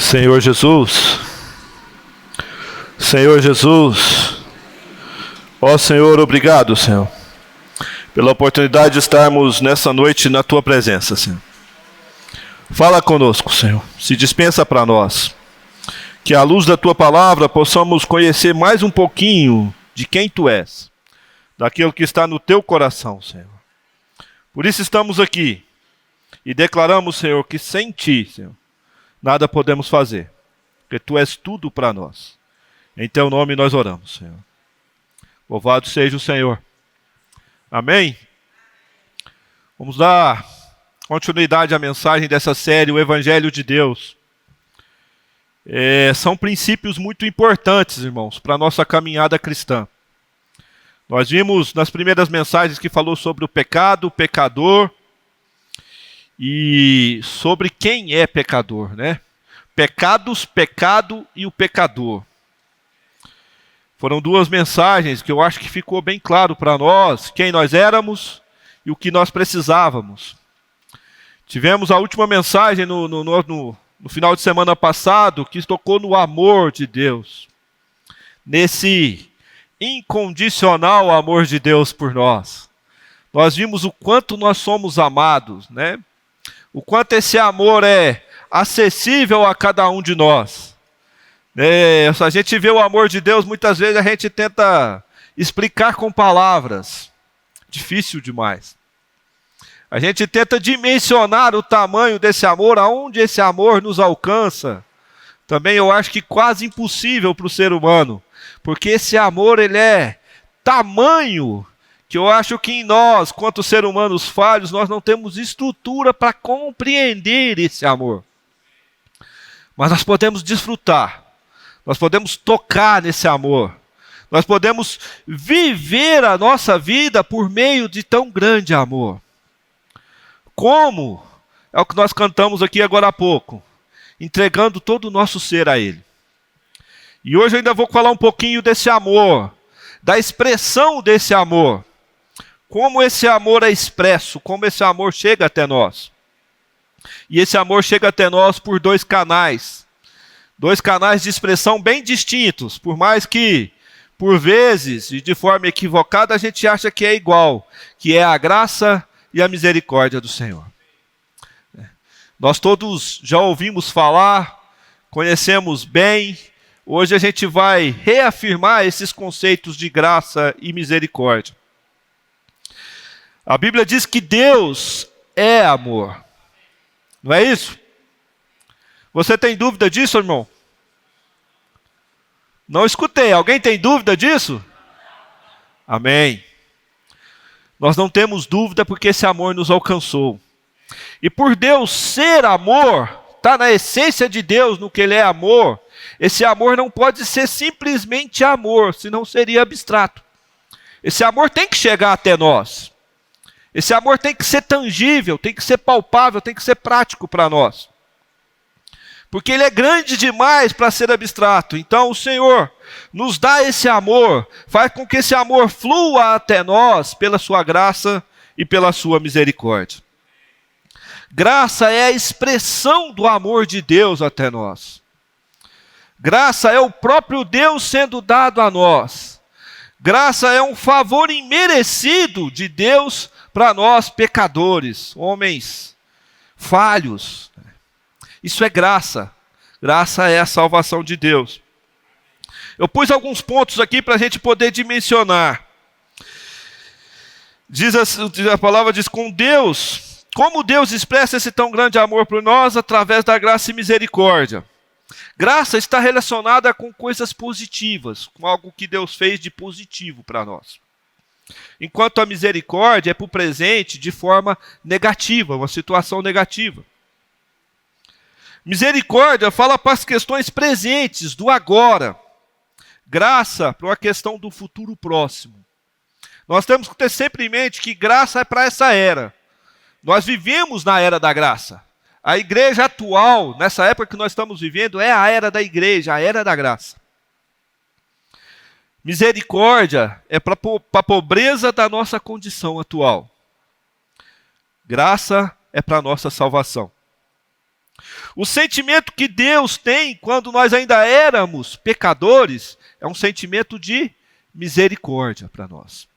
Senhor Jesus, Senhor Jesus, ó Senhor, obrigado, Senhor, pela oportunidade de estarmos nessa noite na Tua presença, Senhor. Fala conosco, Senhor, se dispensa para nós, que à luz da Tua palavra possamos conhecer mais um pouquinho de quem Tu és, daquilo que está no Teu coração, Senhor. Por isso estamos aqui e declaramos, Senhor, que sem Ti, Senhor, nada podemos fazer, porque Tu és tudo para nós. Em Teu nome nós oramos, Senhor. Louvado seja o Senhor. Amém? Vamos dar continuidade à mensagem dessa série, o Evangelho de Deus. São princípios muito importantes, irmãos, para a nossa caminhada cristã. Nós vimos nas primeiras mensagens que falou sobre o pecado, o pecador, e sobre quem é pecador, né? Pecados, pecado e o pecador. Foram duas mensagens que eu acho que ficou bem claro para nós quem nós éramos e o que nós precisávamos. Tivemos a última mensagem no final de semana passado que tocou no amor de Deus. Nesse incondicional amor de Deus por nós. Nós vimos o quanto nós somos amados, né? O quanto esse amor é acessível a cada um de nós. Se a gente vê o amor de Deus, muitas vezes a gente tenta explicar com palavras. Difícil demais. A gente tenta dimensionar o tamanho desse amor, aonde esse amor nos alcança. Também eu acho que quase impossível para o ser humano. Porque esse amor, ele é tamanho que eu acho que em nós, quanto seres humanos falhos, nós não temos estrutura para compreender esse amor. Mas nós podemos desfrutar, nós podemos tocar nesse amor, nós podemos viver a nossa vida por meio de tão grande amor. Como é o que nós cantamos aqui agora há pouco, entregando todo o nosso ser a Ele. E hoje eu ainda vou falar um pouquinho desse amor, da expressão desse amor. Como esse amor é expresso, como esse amor chega até nós. E esse amor chega até nós por dois canais de expressão bem distintos, por mais que, por vezes, e de forma equivocada, a gente acha que é igual, que é a graça e a misericórdia do Senhor. Nós todos já ouvimos falar, conhecemos bem, hoje a gente vai reafirmar esses conceitos de graça e misericórdia. A Bíblia diz que Deus é amor. Não é isso? Você tem dúvida disso, irmão? Não escutei. Alguém tem dúvida disso? Amém. Nós não temos dúvida porque esse amor nos alcançou. E por Deus ser amor, está na essência de Deus, no que Ele é amor, esse amor não pode ser simplesmente amor, senão seria abstrato. Esse amor tem que chegar até nós. Esse amor tem que ser tangível, tem que ser palpável, tem que ser prático para nós. Porque ele é grande demais para ser abstrato. Então o Senhor nos dá esse amor, faz com que esse amor flua até nós pela sua graça e pela sua misericórdia. Graça é a expressão do amor de Deus até nós. Graça é o próprio Deus sendo dado a nós. Graça é um favor imerecido de Deus para nós pecadores, homens falhos. Isso é graça. Graça é a salvação de Deus. Eu pus alguns pontos aqui para a gente poder dimensionar. A palavra diz, com Deus, como Deus expressa esse tão grande amor por nós através da graça e misericórdia. Graça está relacionada com coisas positivas, com algo que Deus fez de positivo para nós. Enquanto a misericórdia é para o presente de forma negativa, uma situação negativa. Misericórdia fala para as questões presentes, do agora. Graça para a questão do futuro próximo. Nós temos que ter sempre em mente que graça é para essa era. Nós vivemos na era da graça. A igreja atual, nessa época que nós estamos vivendo, é a era da igreja, a era da graça. Misericórdia é para a pobreza da nossa condição atual. Graça é para a nossa salvação. O sentimento que Deus tem quando nós ainda éramos pecadores é um sentimento de misericórdia para nós.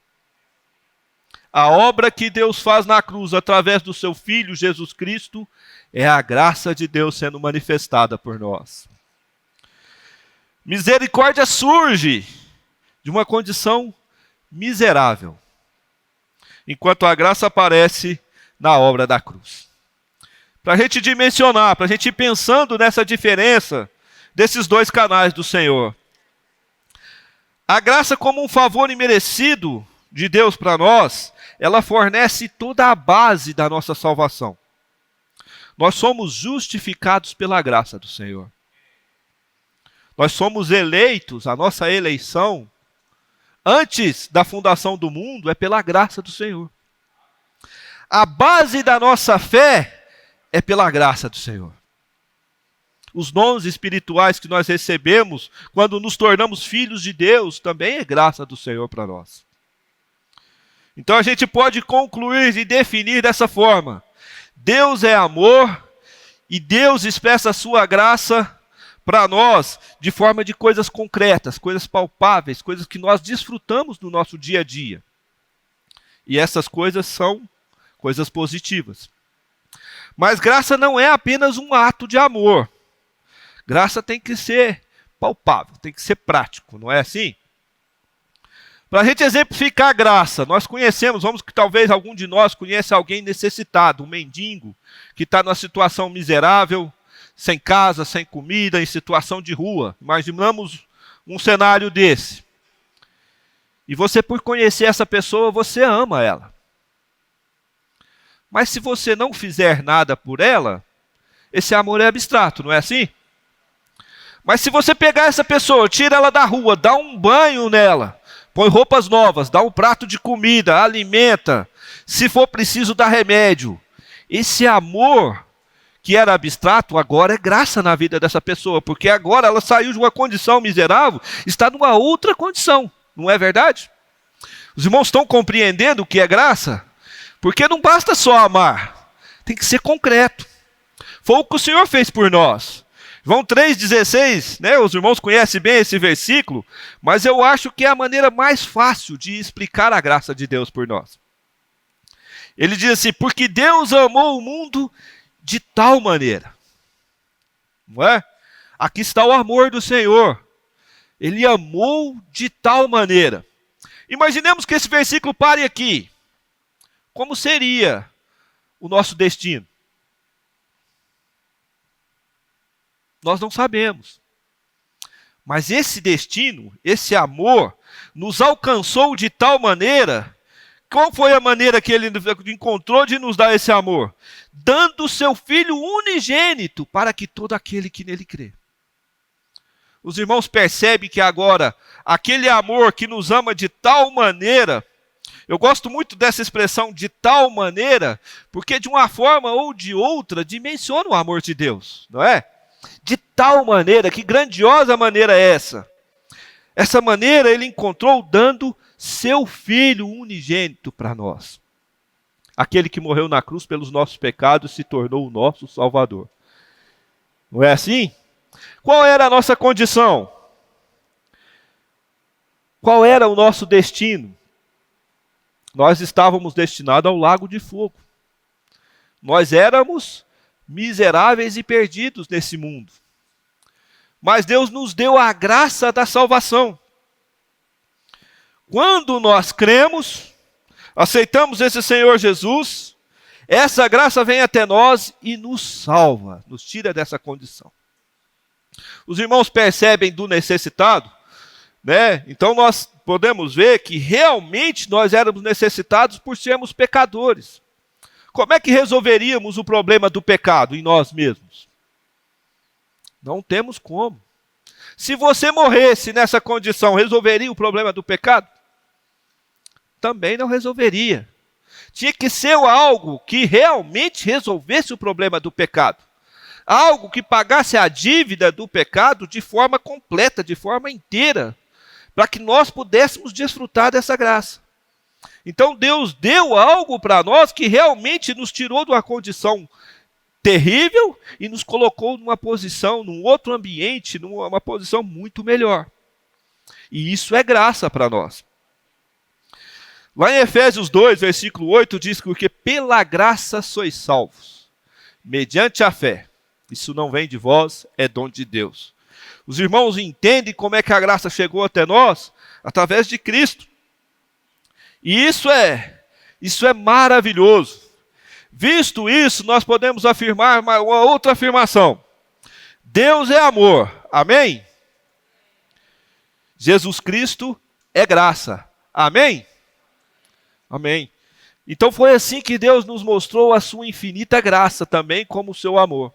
A obra que Deus faz na cruz através do seu Filho Jesus Cristo é a graça de Deus sendo manifestada por nós. Misericórdia surge de uma condição miserável, enquanto a graça aparece na obra da cruz. Para a gente dimensionar, para a gente ir pensando nessa diferença desses dois canais do Senhor. A graça como um favor imerecido de Deus para nós, ela fornece toda a base da nossa salvação. Nós somos justificados pela graça do Senhor. Nós somos eleitos, a nossa eleição, antes da fundação do mundo, é pela graça do Senhor. A base da nossa fé é pela graça do Senhor. Os dons espirituais que nós recebemos quando nos tornamos filhos de Deus também é graça do Senhor para nós. Então a gente pode concluir e definir dessa forma: Deus é amor e Deus expressa a sua graça para nós de forma de coisas concretas, coisas palpáveis, coisas que nós desfrutamos no nosso dia a dia. E essas coisas são coisas positivas. Mas graça não é apenas um ato de amor. Graça tem que ser palpável, tem que ser prático, não é assim? Para a gente exemplificar a graça, nós conhecemos, vamos que talvez algum de nós conheça alguém necessitado, um mendigo, que está numa situação miserável, sem casa, sem comida, em situação de rua. Imaginamos um cenário desse. E você, por conhecer essa pessoa, você ama ela. Mas se você não fizer nada por ela, esse amor é abstrato, não é assim? Mas se você pegar essa pessoa, tira ela da rua, dá um banho nela, põe roupas novas, dá um prato de comida, alimenta, se for preciso dá remédio. Esse amor que era abstrato, agora é graça na vida dessa pessoa, porque agora ela saiu de uma condição miserável, está numa outra condição, não é verdade? Os irmãos estão compreendendo o que é graça? Porque não basta só amar, tem que ser concreto. Foi o que o Senhor fez por nós. João 3,16, né? Os irmãos conhecem bem esse versículo, mas eu acho que é a maneira mais fácil de explicar a graça de Deus por nós. Ele diz assim: porque Deus amou o mundo de tal maneira. Não é? Aqui está o amor do Senhor. Ele amou de tal maneira. Imaginemos que esse versículo pare aqui. Como seria o nosso destino? Nós não sabemos. Mas esse destino, esse amor, nos alcançou de tal maneira. Qual foi a maneira que ele encontrou de nos dar esse amor? Dando o seu Filho unigênito para que todo aquele que nele crê. Os irmãos percebem que agora, aquele amor que nos ama de tal maneira, eu gosto muito dessa expressão de tal maneira, porque de uma forma ou de outra dimensiona o amor de Deus, não é? De tal maneira, que grandiosa maneira é essa? Essa maneira ele encontrou dando seu Filho unigênito para nós. Aquele que morreu na cruz pelos nossos pecados se tornou o nosso Salvador. Não é assim? Qual era a nossa condição? Qual era o nosso destino? Nós estávamos destinados ao lago de fogo. Nós éramos miseráveis e perdidos nesse mundo. Mas Deus nos deu a graça da salvação. Quando nós cremos, aceitamos esse Senhor Jesus, essa graça vem até nós e nos salva, nos tira dessa condição. Os irmãos percebem do necessitado, né? Então nós podemos ver que realmente nós éramos necessitados por sermos pecadores. Como é que resolveríamos o problema do pecado em nós mesmos? Não temos como. Se você morresse nessa condição, resolveria o problema do pecado? Também não resolveria. Tinha que ser algo que realmente resolvesse o problema do pecado. Algo que pagasse a dívida do pecado de forma completa, de forma inteira, para que nós pudéssemos desfrutar dessa graça. Então Deus deu algo para nós que realmente nos tirou de uma condição terrível e nos colocou numa posição, num outro ambiente, numa posição muito melhor. E isso é graça para nós. Lá em Efésios 2, versículo 8, diz que porque pela graça sois salvos, mediante a fé. Isso não vem de vós, é dom de Deus. Os irmãos entendem como é que a graça chegou até nós? Através de Cristo. E isso é maravilhoso. Visto isso, nós podemos afirmar uma outra afirmação. Deus é amor. Amém? Jesus Cristo é graça. Amém? Amém. Então foi assim que Deus nos mostrou a sua infinita graça também como o seu amor.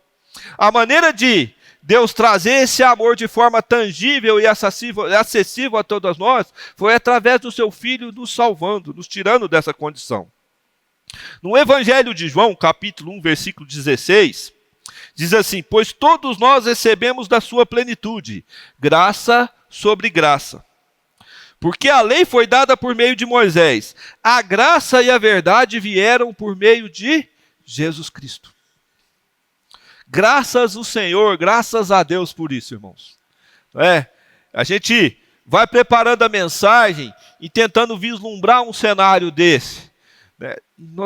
A maneira de Deus trazer esse amor de forma tangível e acessível a todos nós foi através do seu Filho nos salvando, nos tirando dessa condição. No Evangelho de João, capítulo 1, versículo 16, diz assim: pois todos nós recebemos da sua plenitude, graça sobre graça. Porque a lei foi dada por meio de Moisés, a graça e a verdade vieram por meio de Jesus Cristo. Graças ao Senhor, graças a Deus por isso, irmãos. A gente vai preparando a mensagem e tentando vislumbrar um cenário desse.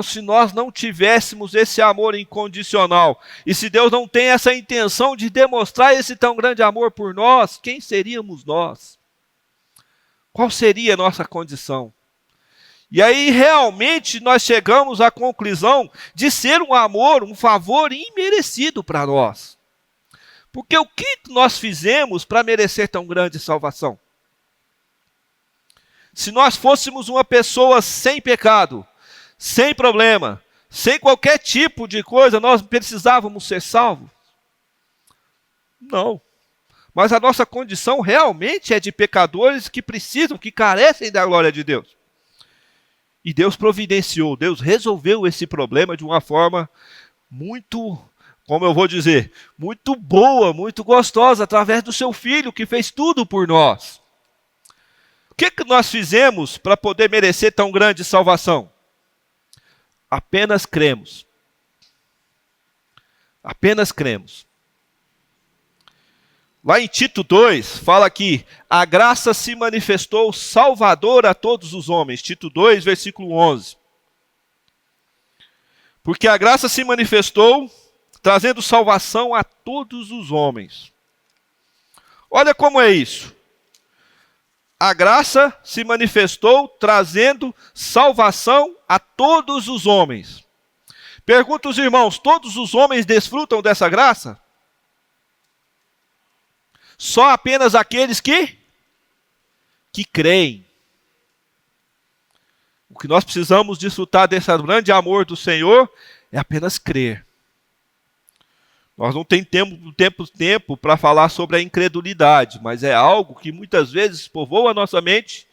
Se nós não tivéssemos esse amor incondicional, e se Deus não tem essa intenção de demonstrar esse tão grande amor por nós, quem seríamos nós? Qual seria a nossa condição? E aí realmente nós chegamos à conclusão de ser um amor, um favor imerecido para nós. Porque o que nós fizemos para merecer tão grande salvação? Se nós fôssemos uma pessoa sem pecado, sem problema, sem qualquer tipo de coisa, nós precisávamos ser salvos? Não. Mas a nossa condição realmente é de pecadores que precisam, que carecem da glória de Deus. E Deus providenciou, Deus resolveu esse problema de uma forma muito, como eu vou dizer, muito boa, muito gostosa, através do seu Filho que fez tudo por nós. O que nós fizemos para poder merecer tão grande salvação? Apenas cremos. Apenas cremos. Lá em Tito 2, fala que a graça se manifestou salvadora a todos os homens. Tito 2, versículo 11. Porque a graça se manifestou trazendo salvação a todos os homens. Olha como é isso. A graça se manifestou trazendo salvação a todos os homens. Pergunto aos irmãos, todos os homens desfrutam dessa graça? Só apenas aqueles que creem. O que nós precisamos desfrutar desse grande amor do Senhor é apenas crer. Nós não temos tempo para falar sobre a incredulidade, mas é algo que muitas vezes povoa a nossa mente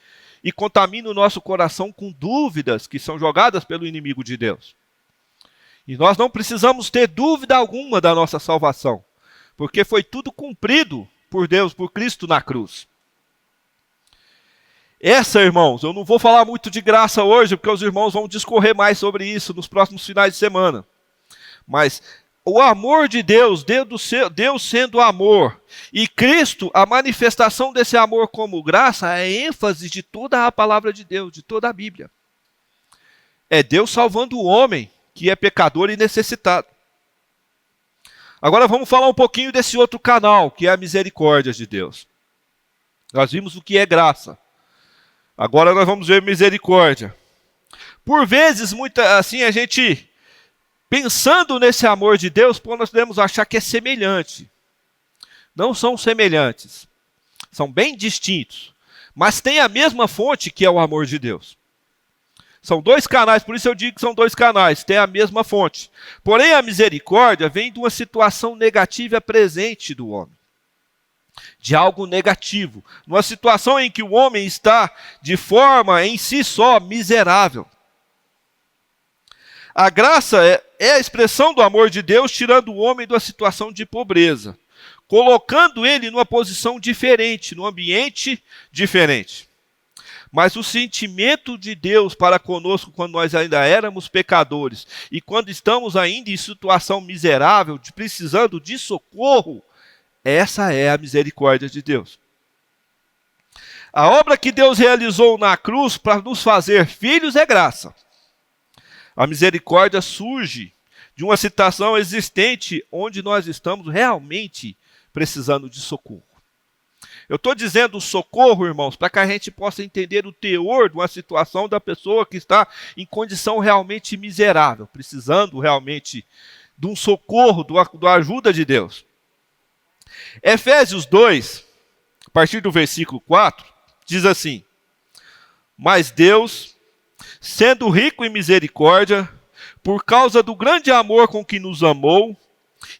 e contamina o nosso coração com dúvidas que são jogadas pelo inimigo de Deus. E nós não precisamos ter dúvida alguma da nossa salvação, porque foi tudo cumprido por Deus, por Cristo na cruz. Irmãos, eu não vou falar muito de graça hoje, porque os irmãos vão discorrer mais sobre isso nos próximos finais de semana. Mas o amor de Deus, Deus sendo amor, e Cristo, a manifestação desse amor como graça, é a ênfase de toda a palavra de Deus, de toda a Bíblia. É Deus salvando o homem, que é pecador e necessitado. Agora vamos falar um pouquinho desse outro canal, que é a misericórdia de Deus. Nós vimos o que é graça. Agora nós vamos ver misericórdia. Por vezes, assim, a gente, pensando nesse amor de Deus, nós podemos achar que é semelhante. Não são semelhantes. São bem distintos. Mas tem a mesma fonte que é o amor de Deus. São dois canais, por isso eu digo que são dois canais, tem a mesma fonte. Porém, a misericórdia vem de uma situação negativa presente do homem. De algo negativo. Numa situação em que o homem está, de forma em si só, miserável. A graça é a expressão do amor de Deus, tirando o homem da situação de pobreza. Colocando ele numa posição diferente, num ambiente diferente. Mas o sentimento de Deus para conosco quando nós ainda éramos pecadores e quando estamos ainda em situação miserável, precisando de socorro, essa é a misericórdia de Deus. A obra que Deus realizou na cruz para nos fazer filhos é graça. A misericórdia surge de uma situação existente onde nós estamos realmente precisando de socorro. Eu estou dizendo socorro, irmãos, para que a gente possa entender o teor de uma situação da pessoa que está em condição realmente miserável, precisando realmente de um socorro, da ajuda de Deus. Efésios 2, a partir do versículo 4, diz assim: Mas Deus, sendo rico em misericórdia, por causa do grande amor com que nos amou,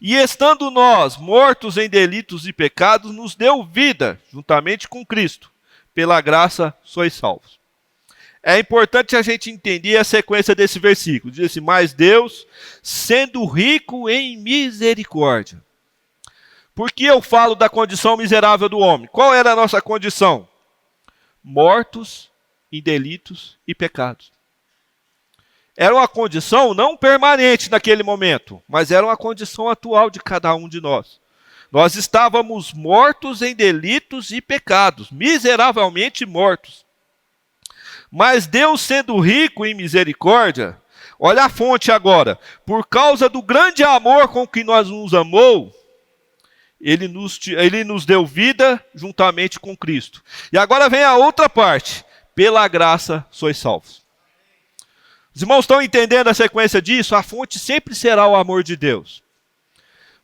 e estando nós mortos em delitos e pecados, nos deu vida, juntamente com Cristo. Pela graça sois salvos. É importante a gente entender a sequência desse versículo. Diz assim: mas Deus, sendo rico em misericórdia. Por que eu falo da condição miserável do homem? Qual era a nossa condição? Mortos em delitos e pecados. Era uma condição não permanente naquele momento, mas era uma condição atual de cada um de nós. Nós estávamos mortos em delitos e pecados, miseravelmente mortos. Mas Deus, sendo rico em misericórdia, olha a fonte agora, por causa do grande amor com que nos amou, Ele nos deu vida juntamente com Cristo. E agora vem a outra parte, pela graça sois salvos. Os irmãos estão entendendo a sequência disso? A fonte sempre será o amor de Deus.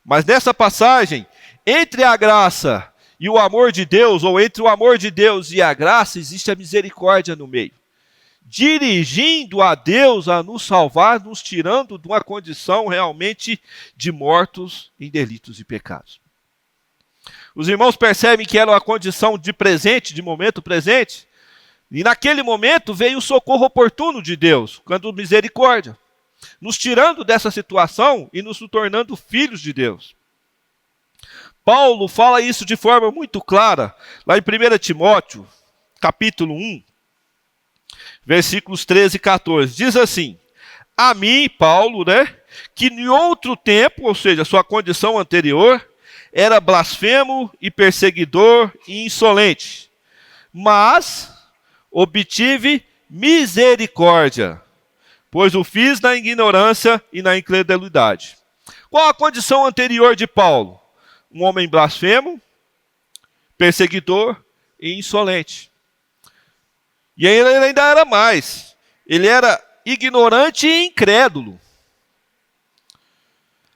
Mas nessa passagem, entre a graça e o amor de Deus, ou entre o amor de Deus e a graça, existe a misericórdia no meio. Dirigindo a Deus a nos salvar, nos tirando de uma condição realmente de mortos em delitos e pecados. Os irmãos percebem que era uma condição de presente, de momento presente? E naquele momento veio o socorro oportuno de Deus, quando misericórdia, nos tirando dessa situação e nos tornando filhos de Deus. Paulo fala isso de forma muito clara, lá em 1 Timóteo, capítulo 1, versículos 13 e 14. Diz assim: a mim, Paulo, que em outro tempo, ou seja, sua condição anterior, era blasfemo e perseguidor e insolente, mas obtive misericórdia, pois o fiz na ignorância e na incredulidade. Qual a condição anterior de Paulo? Um homem blasfemo, perseguidor e insolente. E ele ainda era mais. Ele era ignorante e incrédulo.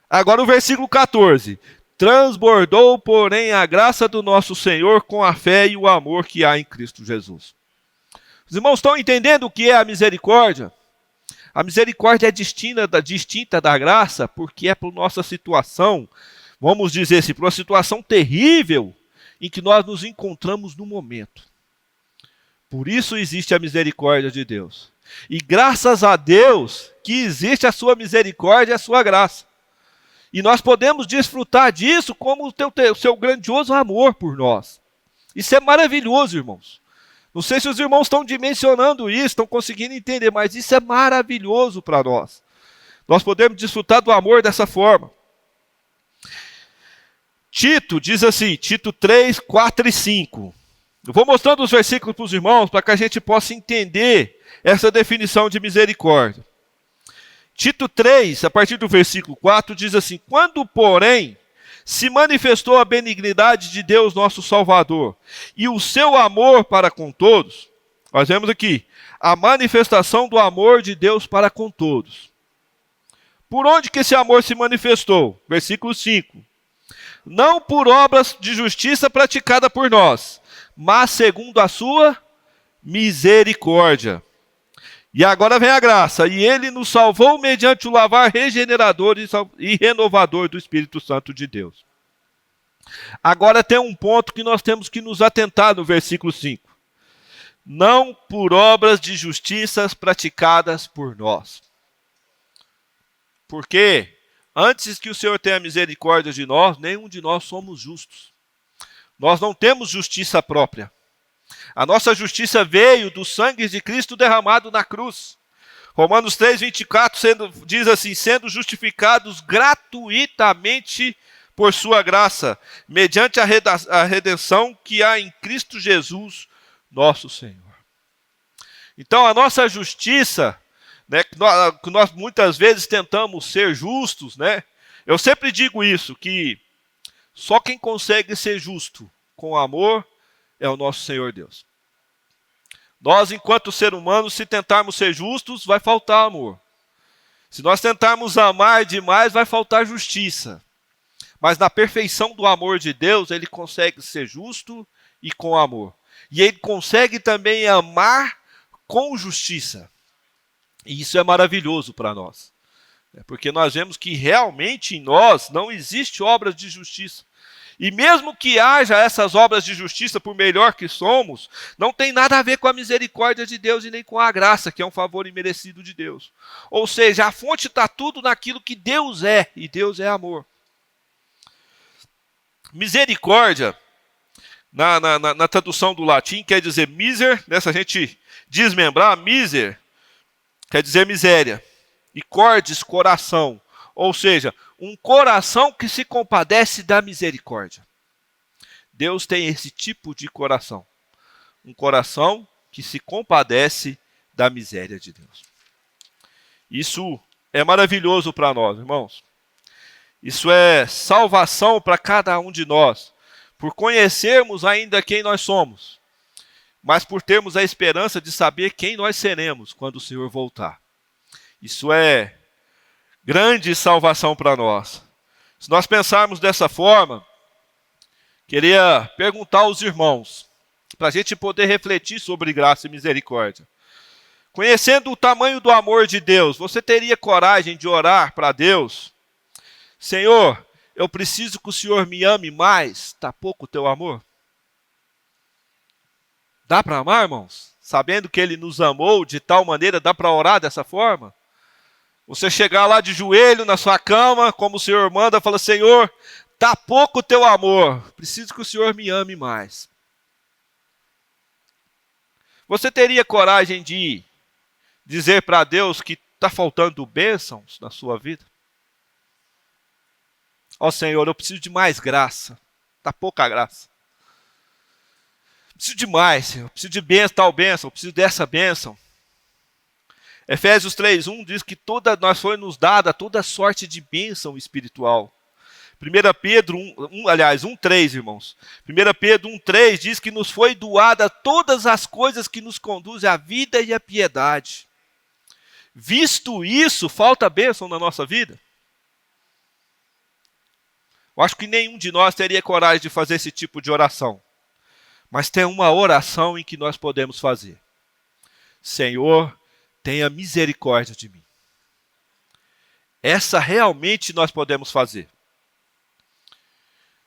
Agora o versículo 14. Transbordou, porém, a graça do nosso Senhor com a fé e o amor que há em Cristo Jesus. Os irmãos estão entendendo o que é a misericórdia? A misericórdia é distinta da graça, porque é por nossa situação, vamos dizer assim, por uma situação terrível em que nós nos encontramos no momento. Por isso existe a misericórdia de Deus. E graças a Deus que existe a sua misericórdia e a sua graça. E nós podemos desfrutar disso como o seu grandioso amor por nós. Isso é maravilhoso, irmãos. Não sei se os irmãos estão dimensionando isso, estão conseguindo entender, mas isso é maravilhoso para nós. Nós podemos desfrutar do amor dessa forma. Tito diz assim, Tito 3, 4 e 5. Eu vou mostrando os versículos para os irmãos, para que a gente possa entender essa definição de misericórdia. Tito 3, a partir do versículo 4, diz assim: quando, porém, se manifestou a benignidade de Deus nosso Salvador e o seu amor para com todos, nós vemos aqui, a manifestação do amor de Deus para com todos. Por onde que esse amor se manifestou? Versículo 5. Não por obras de justiça praticada por nós, mas segundo a sua misericórdia. E agora vem a graça, e ele nos salvou mediante o lavar regenerador e renovador do Espírito Santo de Deus. Agora tem um ponto que nós temos que nos atentar no versículo 5. Não por obras de justiças praticadas por nós. Porque antes que o Senhor tenha misericórdia de nós, nenhum de nós somos justos. Nós não temos justiça própria. A nossa justiça veio do sangue de Cristo derramado na cruz. Romanos 3:24 diz assim, sendo justificados gratuitamente por sua graça, mediante a redenção que há em Cristo Jesus, nosso Senhor. Então a nossa justiça, né, que nós muitas vezes tentamos ser justos, né? Eu sempre digo isso, que só quem consegue ser justo com amor é o nosso Senhor Deus. Nós, enquanto ser humanos, se tentarmos ser justos, vai faltar amor. Se nós tentarmos amar demais, vai faltar justiça. Mas na perfeição do amor de Deus, ele consegue ser justo e com amor. E ele consegue também amar com justiça. E isso é maravilhoso para nós. Porque nós vemos que realmente em nós não existe obras de justiça. E mesmo que haja essas obras de justiça, por melhor que somos, não tem nada a ver com a misericórdia de Deus e nem com a graça, que é um favor imerecido de Deus. Ou seja, a fonte está tudo naquilo que Deus é, e Deus é amor. Misericórdia, na tradução do latim, quer dizer miser, né, se a gente desmembrar, miser, quer dizer miséria. E cordes, coração. Ou seja, um coração que se compadece da misericórdia. Deus tem esse tipo de coração. Um coração que se compadece da miséria de Deus. Isso é maravilhoso para nós, irmãos. Isso é salvação para cada um de nós. Por conhecermos ainda quem nós somos. Mas por termos a esperança de saber quem nós seremos quando o Senhor voltar. Isso é grande salvação para nós. Se nós pensarmos dessa forma, queria perguntar aos irmãos, para a gente poder refletir sobre graça e misericórdia. Conhecendo o tamanho do amor de Deus, você teria coragem de orar para Deus? Senhor, eu preciso que o Senhor me ame mais. Está pouco o teu amor? Dá para amar, irmãos? Sabendo que Ele nos amou de tal maneira, dá para orar dessa forma? Você chegar lá de joelho na sua cama, como o Senhor manda, fala, Senhor, está pouco o teu amor, preciso que o Senhor me ame mais. Você teria coragem de dizer para Deus que está faltando bênçãos na sua vida? Ó Senhor, eu preciso de mais graça, está pouca graça. Preciso de mais, Senhor, preciso de bênção, tal bênção, eu preciso dessa bênção. Efésios 3:1 diz que nós foi nos dada toda sorte de bênção espiritual. 1 Pedro 1:3, irmãos. 1 Pedro 1:3 diz que nos foi doada todas as coisas que nos conduzem à vida e à piedade. Visto isso, falta bênção na nossa vida? Eu acho que nenhum de nós teria coragem de fazer esse tipo de oração. Mas tem uma oração em que nós podemos fazer. Senhor, tenha misericórdia de mim. Essa realmente nós podemos fazer.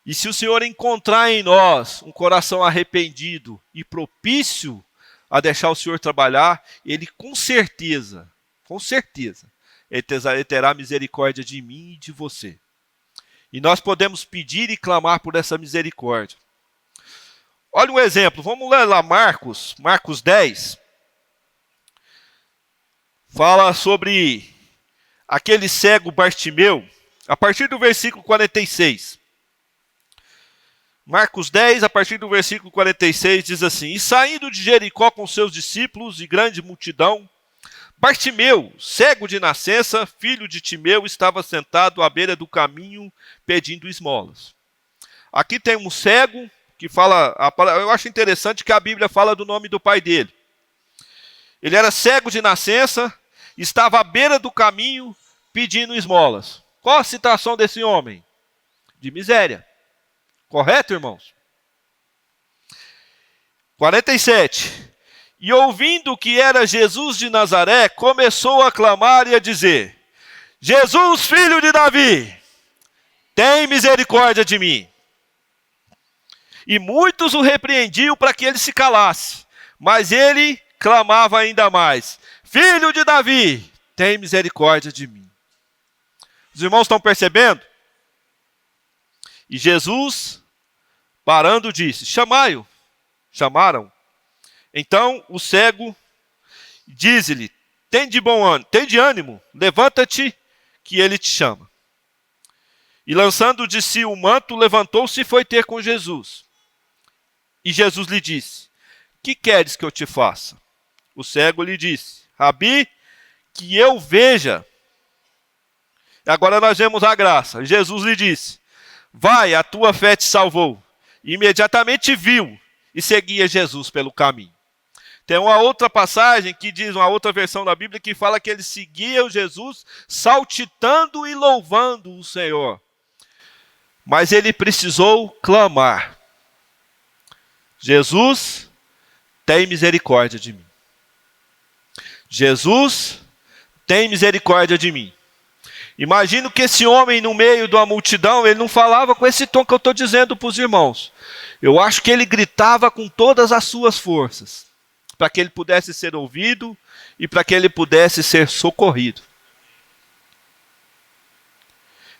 E se o Senhor encontrar em nós um coração arrependido e propício a deixar o Senhor trabalhar, Ele com certeza, Ele terá misericórdia de mim e de você. E nós podemos pedir e clamar por essa misericórdia. Olha um exemplo, vamos ler lá Marcos 10. Fala sobre aquele cego Bartimeu, a partir do versículo 46. Marcos 10, a partir do versículo 46, diz assim: E saindo de Jericó com seus discípulos e grande multidão, Bartimeu, cego de nascença, filho de Timeu, estava sentado à beira do caminho pedindo esmolas. Aqui tem um cego que fala, eu acho interessante que a Bíblia fala do nome do pai dele. Ele era cego de nascença, estava à beira do caminho pedindo esmolas. Qual a situação desse homem? De miséria. Correto, irmãos? 47. E ouvindo que era Jesus de Nazaré, começou a clamar e a dizer: Jesus, filho de Davi, tem misericórdia de mim. E muitos o repreendiam para que ele se calasse. Mas ele clamava ainda mais: Filho de Davi, tem misericórdia de mim. Os irmãos estão percebendo? E Jesus, parando, disse: Chamai-o. Chamaram, Então o cego diz-lhe: Tende ânimo, levanta-te, que ele te chama. E lançando de si o manto, levantou-se e foi ter com Jesus. E Jesus lhe disse: Que queres que eu te faça? O cego lhe disse: Rabi, que eu veja. Agora nós vemos a graça. Jesus lhe disse: Vai, a tua fé te salvou. E imediatamente viu e seguia Jesus pelo caminho. Tem uma outra passagem que diz, uma outra versão da Bíblia, que fala que ele seguia o Jesus saltitando e louvando o Senhor. Mas ele precisou clamar: Jesus, tem misericórdia de mim. Jesus, tem misericórdia de mim. Imagino que esse homem no meio de uma multidão, ele não falava com esse tom que eu estou dizendo para os irmãos. Eu acho que ele gritava com todas as suas forças, para que ele pudesse ser ouvido e para que ele pudesse ser socorrido.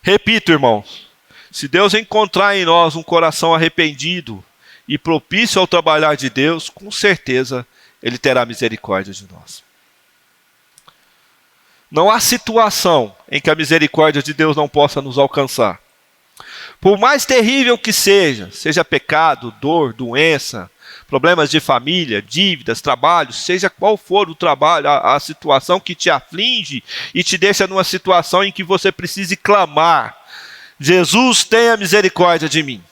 Repito, irmãos, se Deus encontrar em nós um coração arrependido e propício ao trabalhar de Deus, com certeza Ele terá misericórdia de nós. Não há situação em que a misericórdia de Deus não possa nos alcançar. Por mais terrível que seja pecado, dor, doença, problemas de família, dívidas, trabalho, seja qual for o trabalho, a situação que te aflige e te deixa numa situação em que você precise clamar: Jesus, tenha misericórdia de mim.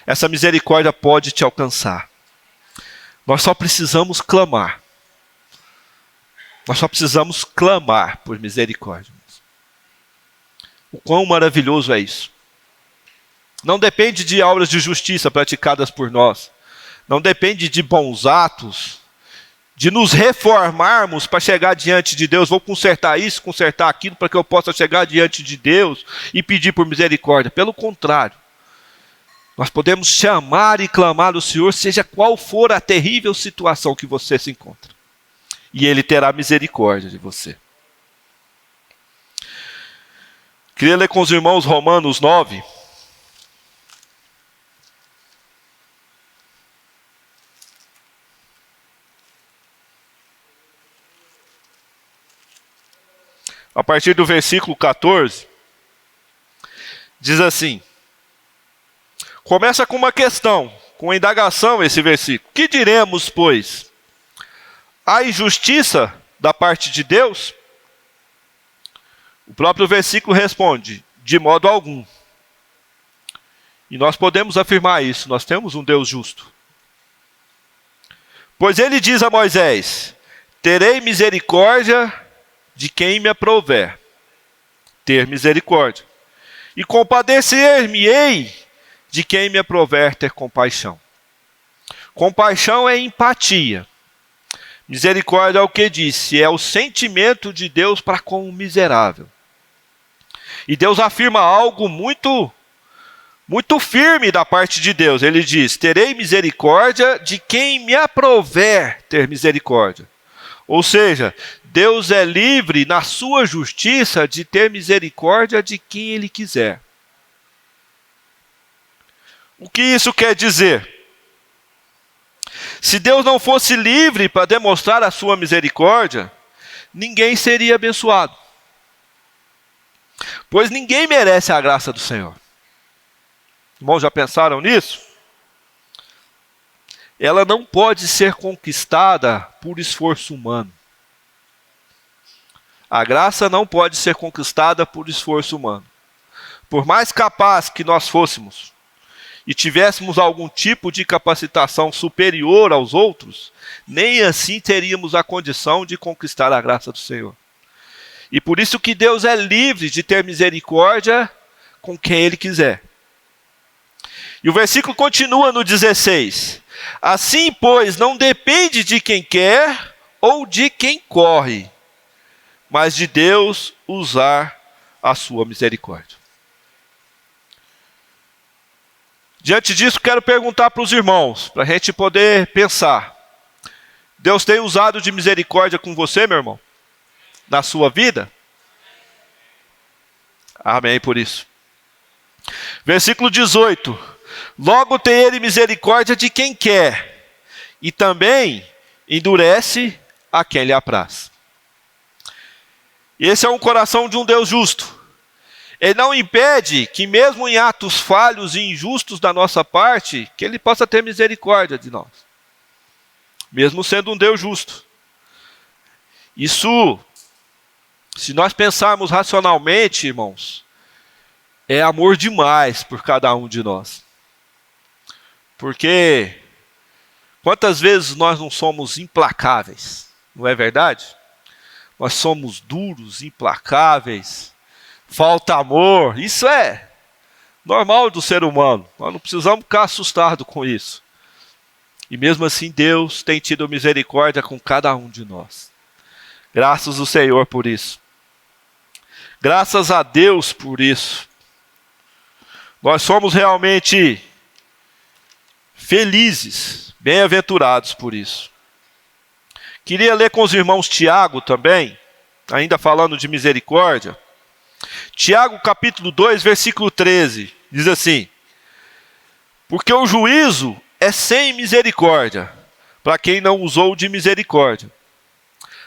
Essa misericórdia pode te alcançar. Nós só precisamos clamar. Nós só precisamos clamar por misericórdia. O quão maravilhoso é isso. Não depende de obras de justiça praticadas por nós. Não depende de bons atos, de nos reformarmos para chegar diante de Deus. Vou consertar isso, consertar aquilo, para que eu possa chegar diante de Deus e pedir por misericórdia. Pelo contrário, nós podemos chamar e clamar ao Senhor, seja qual for a terrível situação que você se encontra. E Ele terá misericórdia de você. Queria ler com os irmãos Romanos 9. A partir do versículo 14, diz assim. Começa com uma questão, com uma indagação esse versículo. Que diremos, pois? Há injustiça da parte de Deus? O próprio versículo responde: de modo algum. E nós podemos afirmar isso, nós temos um Deus justo. Pois ele diz a Moisés: terei misericórdia de quem me aprouver. Ter misericórdia. E compadecer-me-ei de quem me aprouver ter compaixão. Compaixão é empatia. Misericórdia é o que disse, é o sentimento de Deus para com o miserável. E Deus afirma algo muito firme da parte de Deus. Ele diz: terei misericórdia de quem me aprouver ter misericórdia. Ou seja, Deus é livre na sua justiça de ter misericórdia de quem Ele quiser. O que isso quer dizer? Se Deus não fosse livre para demonstrar a sua misericórdia, ninguém seria abençoado. Pois ninguém merece a graça do Senhor. Irmãos, já pensaram nisso? Ela não pode ser conquistada por esforço humano. A graça não pode ser conquistada por esforço humano. Por mais capaz que nós fôssemos, e tivéssemos algum tipo de capacitação superior aos outros, nem assim teríamos a condição de conquistar a graça do Senhor. E por isso que Deus é livre de ter misericórdia com quem Ele quiser. E o versículo continua no 16. Assim, pois, não depende de quem quer ou de quem corre, mas de Deus usar a sua misericórdia. Diante disso, quero perguntar para os irmãos, para a gente poder pensar. Deus tem usado de misericórdia com você, meu irmão? Na sua vida? Amém por isso. Versículo 18. Logo tem Ele misericórdia de quem quer, e também endurece a quem lhe apraz. Esse é um coração de um Deus justo. Ele não impede que mesmo em atos falhos e injustos da nossa parte, que Ele possa ter misericórdia de nós. Mesmo sendo um Deus justo. Isso, se nós pensarmos racionalmente, irmãos, é amor demais por cada um de nós. Porque quantas vezes nós não somos implacáveis, não é verdade? Nós somos duros, implacáveis, falta amor, isso é normal do ser humano. Nós não precisamos ficar assustados com isso. E mesmo assim Deus tem tido misericórdia com cada um de nós. Graças ao Senhor por isso. Graças a Deus por isso. Nós somos realmente felizes, bem-aventurados por isso. Queria ler com os irmãos Tiago também, ainda falando de misericórdia. Tiago capítulo 2, versículo 13, diz assim: porque o juízo é sem misericórdia, para quem não usou de misericórdia.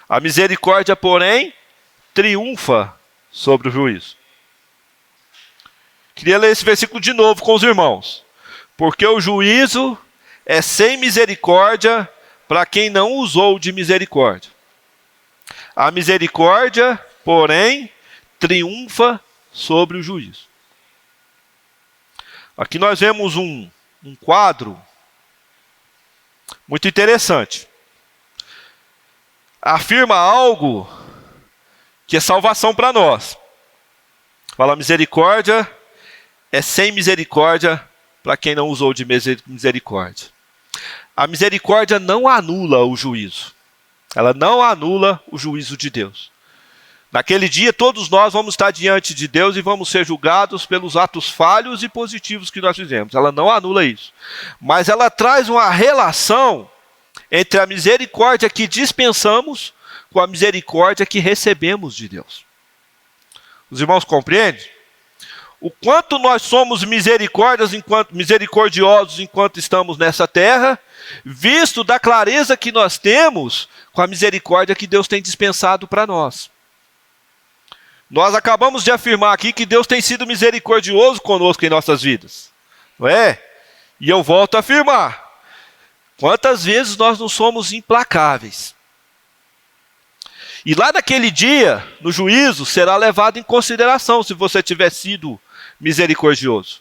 A misericórdia, porém, triunfa sobre o juízo. Queria ler esse versículo de novo com os irmãos. Porque o juízo é sem misericórdia para quem não usou de misericórdia. A misericórdia, porém, triunfa sobre o juízo. Aqui nós vemos um quadro muito interessante. Afirma algo que é salvação para nós. Fala, misericórdia é sem misericórdia para quem não usou de misericórdia. A misericórdia não anula o juízo. Ela não anula o juízo de Deus. Naquele dia, todos nós vamos estar diante de Deus e vamos ser julgados pelos atos falhos e positivos que nós fizemos. Ela não anula isso. Mas ela traz uma relação entre a misericórdia que dispensamos com a misericórdia que recebemos de Deus. Os irmãos compreendem? O quanto nós somos misericordiosos enquanto estamos nessa terra, visto da clareza que nós temos com a misericórdia que Deus tem dispensado para nós. Nós acabamos de afirmar aqui que Deus tem sido misericordioso conosco em nossas vidas. Não é? E eu volto a afirmar. Quantas vezes nós não somos implacáveis? E lá naquele dia, no juízo, será levado em consideração se você tiver sido misericordioso.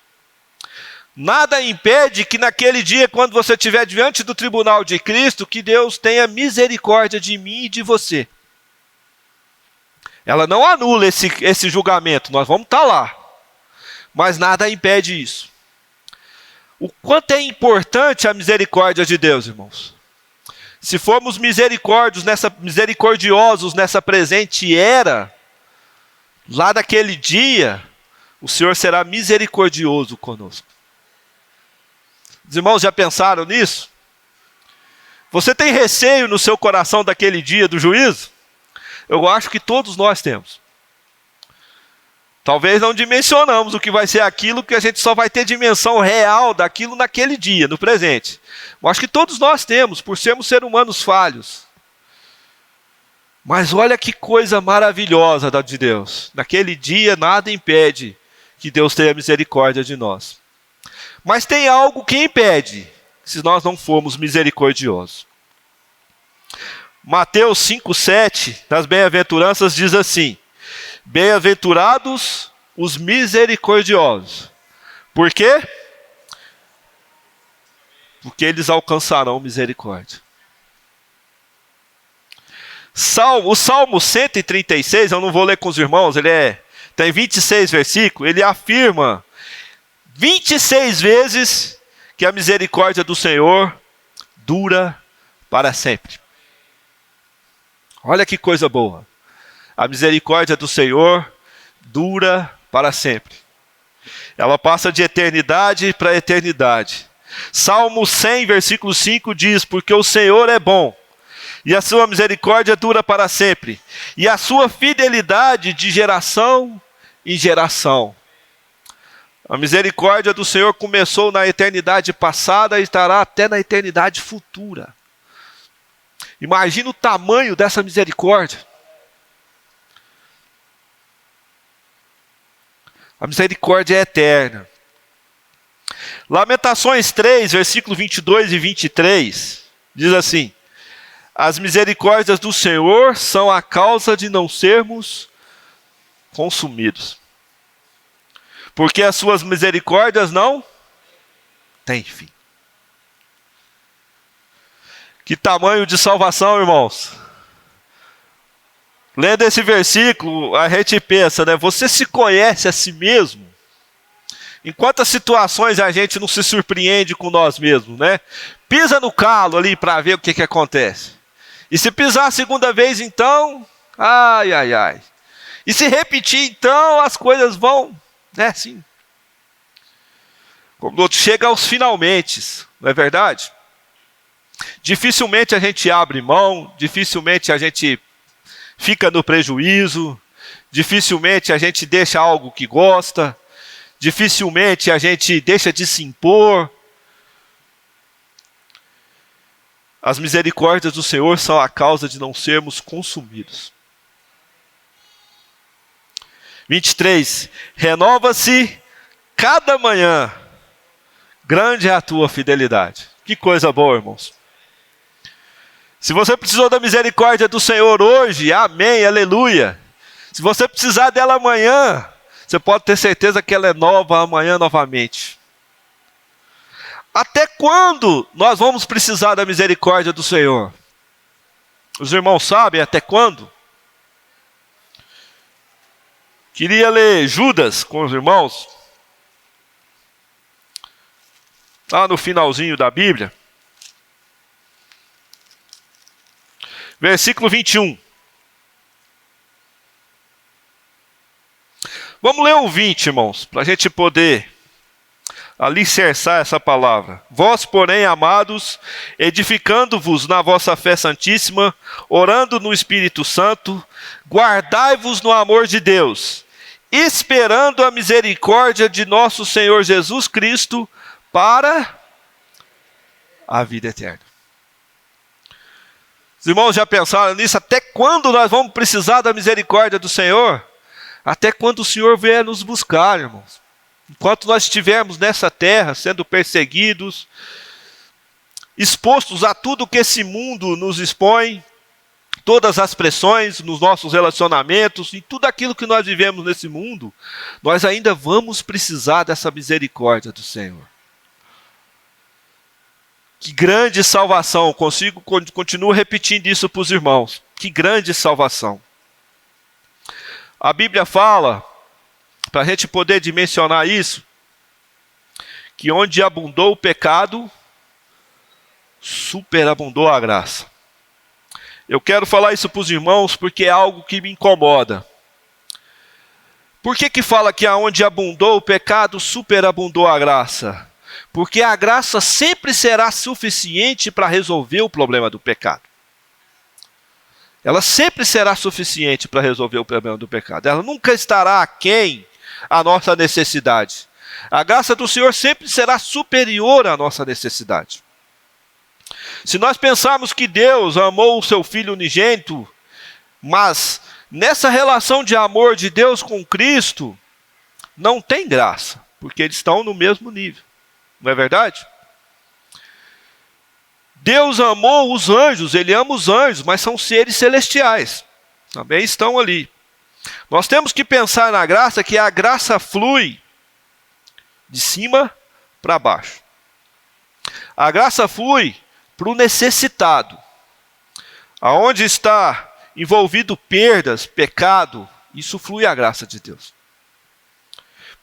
Nada impede que naquele dia, quando você estiver diante do tribunal de Cristo, que Deus tenha misericórdia de mim e de você. Ela não anula esse julgamento, nós vamos estar lá. Mas nada impede isso. O quanto é importante a misericórdia de Deus, irmãos. Se formos misericordiosos nessa presente era, lá naquele dia, o Senhor será misericordioso conosco. Os irmãos já pensaram nisso? Você tem receio no seu coração daquele dia do juízo? Eu acho que todos nós temos. Talvez não dimensionamos o que vai ser aquilo, que a gente só vai ter dimensão real daquilo naquele dia, no presente. Eu acho que todos nós temos, por sermos seres humanos falhos. Mas olha que coisa maravilhosa de Deus. Naquele dia nada impede que Deus tenha misericórdia de nós. Mas tem algo que impede, se nós não formos misericordiosos. Mateus 5,7, nas bem-aventuranças, diz assim: bem-aventurados os misericordiosos. Por quê? Porque eles alcançarão misericórdia. O Salmo 136, eu não vou ler com os irmãos, tem 26 versículos, ele afirma 26 vezes que a misericórdia do Senhor dura para sempre. Olha que coisa boa. A misericórdia do Senhor dura para sempre. Ela passa de eternidade para eternidade. Salmo 100, versículo 5 diz: porque o Senhor é bom, e a sua misericórdia dura para sempre, e a sua fidelidade de geração em geração. A misericórdia do Senhor começou na eternidade passada e estará até na eternidade futura. Imagina o tamanho dessa misericórdia. A misericórdia é eterna. Lamentações 3, versículo 22 e 23, diz assim: as misericórdias do Senhor são a causa de não sermos consumidos, porque as suas misericórdias não têm fim. Que tamanho de salvação, irmãos! Lendo esse versículo, a gente pensa, né? Você se conhece a si mesmo? Em quantas situações a gente não se surpreende com nós mesmos, né? Pisa no calo ali para ver o que acontece. E se pisar a segunda vez, então, ai, ai, ai. E se repetir, então, as coisas vão, né, assim. Como chega aos finalmente, não é verdade? Dificilmente a gente abre mão, dificilmente a gente fica no prejuízo, dificilmente a gente deixa algo que gosta, dificilmente a gente deixa de se impor. As misericórdias do Senhor são a causa de não sermos consumidos. 23. Renova-se cada manhã. Grande é a tua fidelidade. Que coisa boa, irmãos. Se você precisou da misericórdia do Senhor hoje, amém, aleluia. Se você precisar dela amanhã, você pode ter certeza que ela é nova amanhã novamente. Até quando nós vamos precisar da misericórdia do Senhor? Os irmãos sabem até quando? Queria ler Judas com os irmãos. Lá no finalzinho da Bíblia. Versículo 21. Vamos ler o 20, irmãos, para a gente poder alicerçar essa palavra. Vós, porém, amados, edificando-vos na vossa fé santíssima, orando no Espírito Santo, guardai-vos no amor de Deus, esperando a misericórdia de nosso Senhor Jesus Cristo para a vida eterna. Os irmãos já pensaram nisso? Até quando nós vamos precisar da misericórdia do Senhor? Até quando o Senhor vier nos buscar, irmãos. Enquanto nós estivermos nessa terra, sendo perseguidos, expostos a tudo que esse mundo nos expõe, todas as pressões nos nossos relacionamentos, e tudo aquilo que nós vivemos nesse mundo, nós ainda vamos precisar dessa misericórdia do Senhor. Que grande salvação, continuo repetindo isso para os irmãos, que grande salvação. A Bíblia fala, para a gente poder dimensionar isso, que onde abundou o pecado, superabundou a graça. Eu quero falar isso para os irmãos porque é algo que me incomoda. Por que fala que aonde abundou o pecado, superabundou a graça? Porque a graça sempre será suficiente para resolver o problema do pecado. Ela sempre será suficiente para resolver o problema do pecado. Ela nunca estará aquém a nossa necessidade. A graça do Senhor sempre será superior à nossa necessidade. Se nós pensarmos que Deus amou o seu Filho unigênito, mas nessa relação de amor de Deus com Cristo, não tem graça, porque eles estão no mesmo nível. Não é verdade? Deus amou os anjos, Ele ama os anjos, mas são seres celestiais. Também estão ali. Nós temos que pensar na graça, que a graça flui de cima para baixo. A graça flui para o necessitado. Aonde está envolvido perdas, pecado, isso flui a graça de Deus.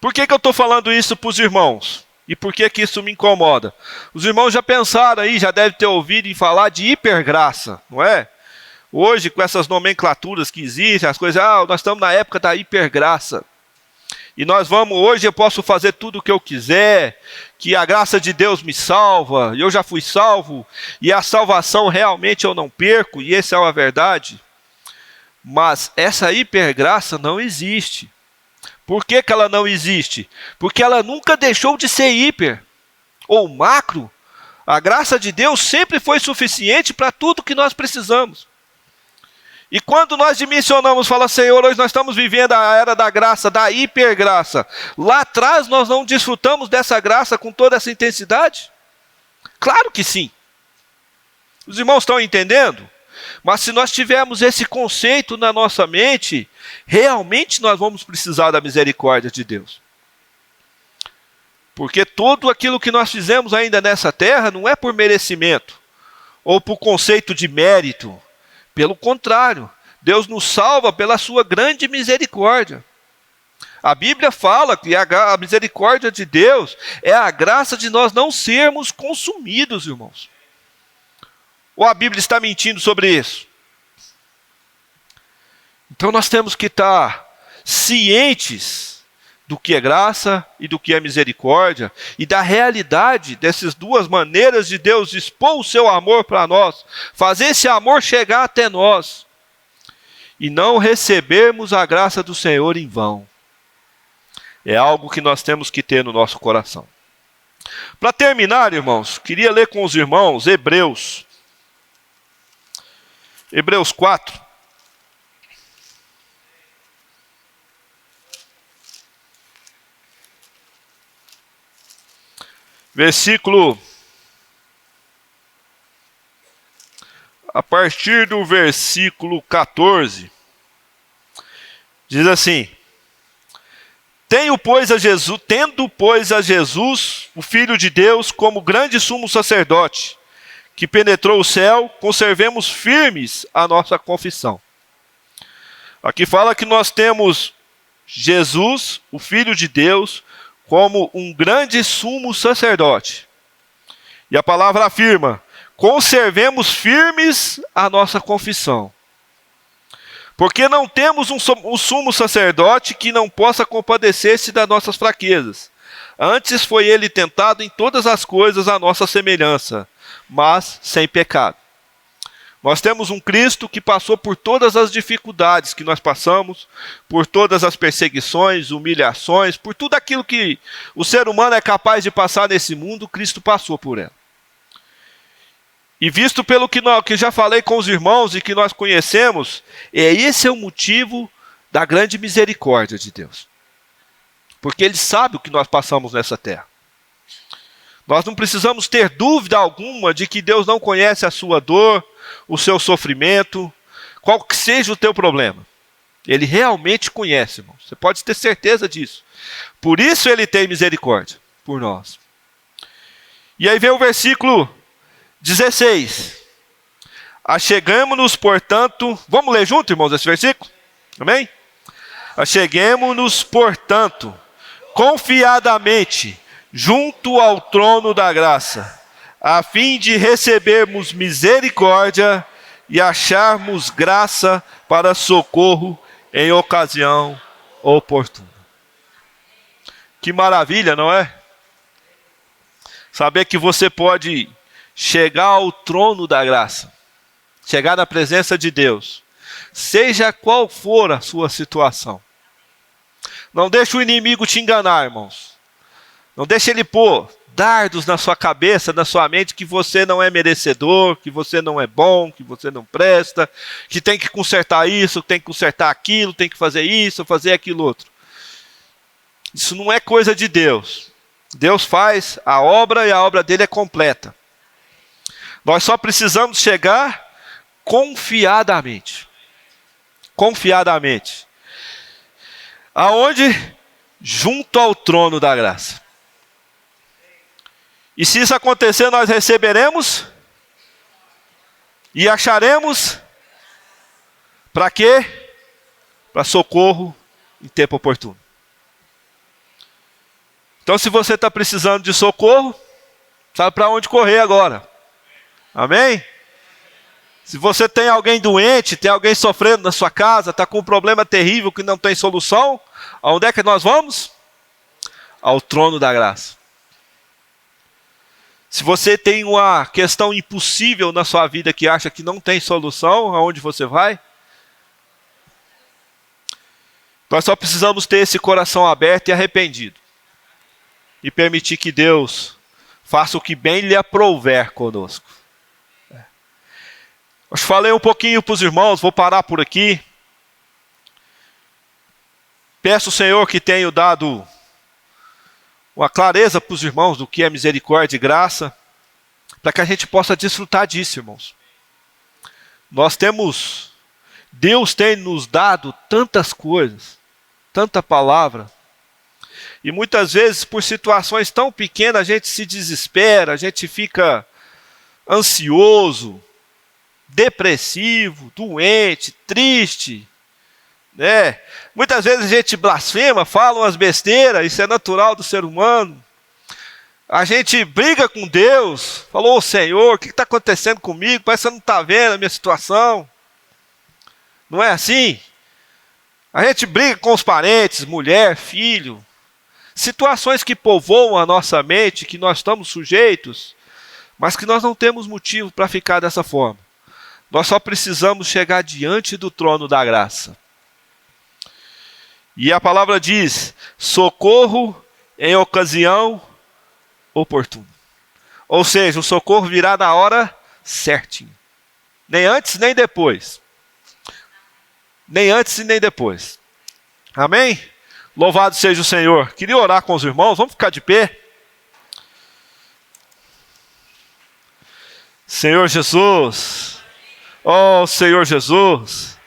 Por que eu estou falando isso para os irmãos? E por que isso me incomoda? Os irmãos já pensaram aí, já devem ter ouvido em falar de hipergraça, não é? Hoje, com essas nomenclaturas que existem, as coisas, nós estamos na época da hipergraça. E nós vamos, hoje eu posso fazer tudo o que eu quiser, que a graça de Deus me salva, eu já fui salvo, e a salvação realmente eu não perco, e essa é a verdade. Mas essa hipergraça não existe. Por que ela não existe? Porque ela nunca deixou de ser hiper, ou macro, A graça de Deus sempre foi suficiente para tudo que nós precisamos. E quando nós dimensionamos, fala, Senhor, hoje nós estamos vivendo a era da graça, da hipergraça. Lá atrás nós não desfrutamos dessa graça com toda essa intensidade? Claro que sim. Os irmãos estão entendendo? Mas se nós tivermos esse conceito na nossa mente, realmente nós vamos precisar da misericórdia de Deus. Porque tudo aquilo que nós fizemos ainda nessa terra não é por merecimento, ou por conceito de mérito. Pelo contrário, Deus nos salva pela sua grande misericórdia. A Bíblia fala que a misericórdia de Deus é a graça de nós não sermos consumidos, irmãos. Ou a Bíblia está mentindo sobre isso? Então nós temos que estar cientes do que é graça e do que é misericórdia, e da realidade dessas duas maneiras de Deus expor o seu amor para nós, fazer esse amor chegar até nós, e não recebermos a graça do Senhor em vão. É algo que nós temos que ter no nosso coração. Para terminar, irmãos, queria ler com os irmãos Hebreus 4. A partir do versículo 14, diz assim: tendo, pois, a Jesus, o Filho de Deus, como grande sumo sacerdote, que penetrou o céu, conservemos firmes a nossa confissão. Aqui fala que nós temos Jesus, o Filho de Deus, como um grande sumo sacerdote. E a palavra afirma: conservemos firmes a nossa confissão. Porque não temos um sumo sacerdote que não possa compadecer-se das nossas fraquezas. Antes foi ele tentado em todas as coisas à nossa semelhança, mas sem pecado. Nós temos um Cristo que passou por todas as dificuldades que nós passamos, por todas as perseguições, humilhações, por tudo aquilo que o ser humano é capaz de passar nesse mundo, Cristo passou por ela. E visto pelo que já falei com os irmãos e que nós conhecemos, esse é o motivo da grande misericórdia de Deus. Porque Ele sabe o que nós passamos nessa terra. Nós não precisamos ter dúvida alguma de que Deus não conhece a sua dor, o seu sofrimento, qual que seja o teu problema. Ele realmente conhece, irmão. Você pode ter certeza disso. Por isso Ele tem misericórdia por nós. E aí vem o versículo 16. Achegamo-nos, portanto... Vamos ler junto, irmãos, esse versículo? Amém? Achegemo-nos, portanto, confiadamente, junto ao trono da graça, a fim de recebermos misericórdia e acharmos graça para socorro em ocasião oportuna. Que maravilha, não é? Saber que você pode chegar ao trono da graça, chegar na presença de Deus, seja qual for a sua situação. Não deixe o inimigo te enganar, irmãos. Não deixe ele pôr dardos na sua cabeça, na sua mente, que você não é merecedor, que você não é bom, que você não presta, que tem que consertar isso, tem que consertar aquilo, tem que fazer isso, fazer aquilo outro. Isso não é coisa de Deus. Deus faz a obra e a obra dele é completa. Nós só precisamos chegar confiadamente. Confiadamente. Aonde? Junto ao trono da graça. E se isso acontecer, nós receberemos e acharemos para quê? Para socorro em tempo oportuno. Então, se você está precisando de socorro, sabe para onde correr agora. Amém? Se você tem alguém doente, tem alguém sofrendo na sua casa, está com um problema terrível que não tem solução, aonde é que nós vamos? Ao trono da graça. Se você tem uma questão impossível na sua vida que acha que não tem solução, aonde você vai? Nós só precisamos ter esse coração aberto e arrependido. E permitir que Deus Faça o que bem lhe aprouver conosco. Eu falei um pouquinho para os irmãos, vou parar por aqui. Peço ao Senhor que tenha dado uma clareza para os irmãos do que é misericórdia e graça, para que a gente possa desfrutar disso, irmãos. Deus tem nos dado tantas coisas, tanta palavra, e muitas vezes por situações tão pequenas a gente se desespera, a gente fica ansioso, depressivo, doente, triste, né? Muitas vezes a gente blasfema, fala umas besteiras, isso é natural do ser humano. A gente briga com Deus, falou, Senhor, o que está acontecendo comigo? Parece que você não está vendo a minha situação. Não é assim? A gente briga com os parentes, mulher, filho. Situações que povoam a nossa mente, que nós estamos sujeitos, mas que nós não temos motivo para ficar dessa forma. Nós só precisamos chegar diante do trono da graça. E a palavra diz, socorro em ocasião oportuna. Ou seja, o socorro virá na hora certinha. Nem antes, nem depois. Nem antes e nem depois. Amém? Louvado seja o Senhor. Queria orar com os irmãos, vamos ficar de pé. Senhor Jesus, ó Senhor Jesus,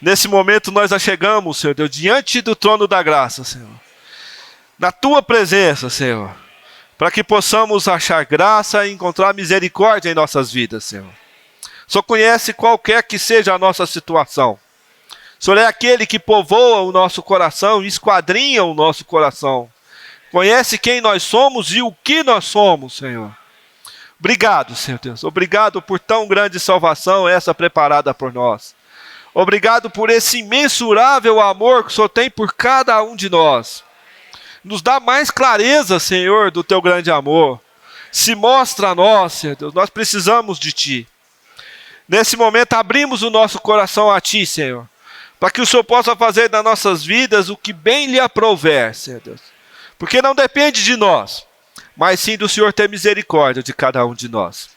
nesse momento nós chegamos, Senhor Deus, diante do trono da graça, Senhor. Na Tua presença, Senhor, para que possamos achar graça e encontrar misericórdia em nossas vidas, Senhor. O Senhor conhece qualquer que seja a nossa situação. O Senhor é aquele que povoa o nosso coração e esquadrinha o nosso coração. Conhece quem nós somos e o que nós somos, Senhor. Obrigado, Senhor Deus. Obrigado por tão grande salvação essa preparada por nós. Obrigado por esse imensurável amor que o Senhor tem por cada um de nós. Nos dá mais clareza, Senhor, do Teu grande amor. Se mostra a nós, Senhor Deus. Nós precisamos de Ti. Nesse momento abrimos o nosso coração a Ti, Senhor. Para que o Senhor possa fazer das nossas vidas o que bem lhe aprouver, Senhor Deus. Porque não depende de nós, mas sim do Senhor ter misericórdia de cada um de nós.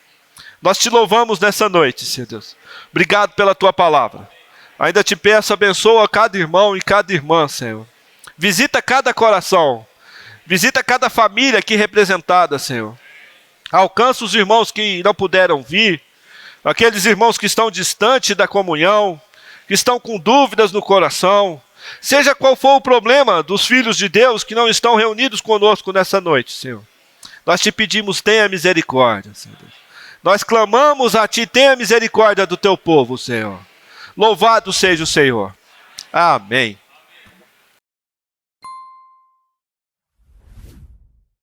Nós Te louvamos nessa noite, Senhor Deus. Obrigado pela Tua palavra. Ainda Te peço, abençoa cada irmão e cada irmã, Senhor. Visita cada coração. Visita cada família aqui representada, Senhor. Alcança os irmãos que não puderam vir. Aqueles irmãos que estão distantes da comunhão, que estão com dúvidas no coração, seja qual for o problema dos filhos de Deus que não estão reunidos conosco nessa noite, Senhor. Nós Te pedimos, tenha misericórdia, Senhor Deus. Nós clamamos a Ti, tenha misericórdia do Teu povo, Senhor. Louvado seja o Senhor. Amém.